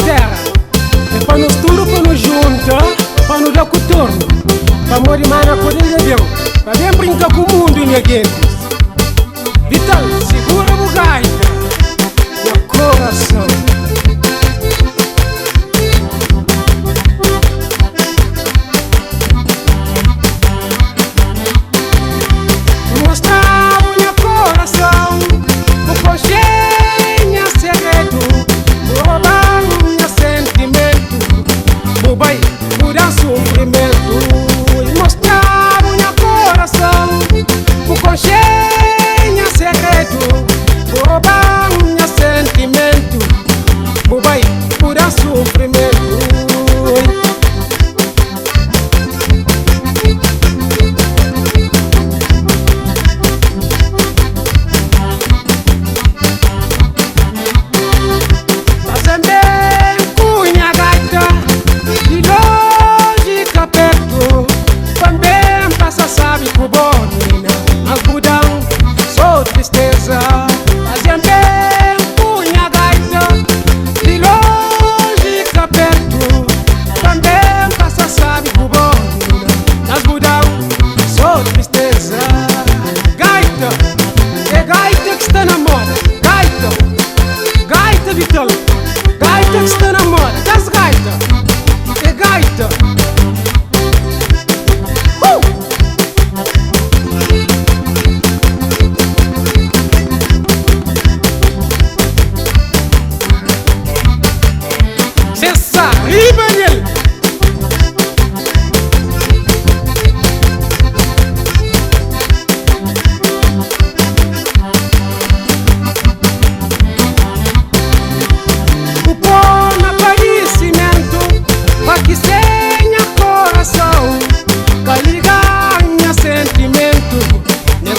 terra. É para nos tudo, para nos juntar, para nos dar cotorno, para morrer mais na coisa de Deus, para bem brincar com o mundo e ninguém. Vital, segura o gaita no coração. Gaita que está na moda, das gaita, é gaita. Cessa, riba nele.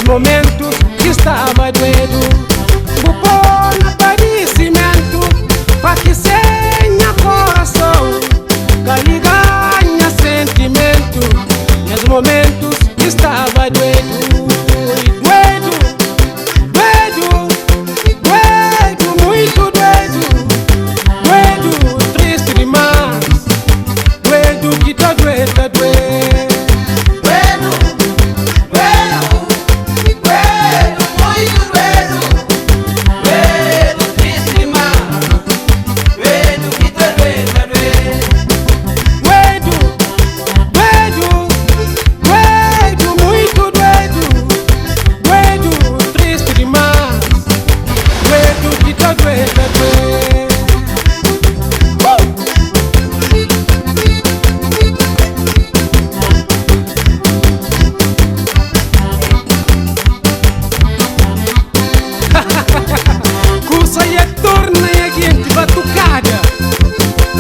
Momentos que estava doendo, vou pôr no aparecimento, para que senha coração, que ganha sentimento, nos momentos que estava doendo, doendo, doendo, doendo, muito doendo, doendo, triste demais, doendo que tá doendo, tá doendo.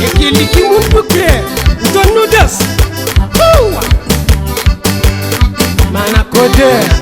Aquele que o mundo quer, então não desce. Mana Code.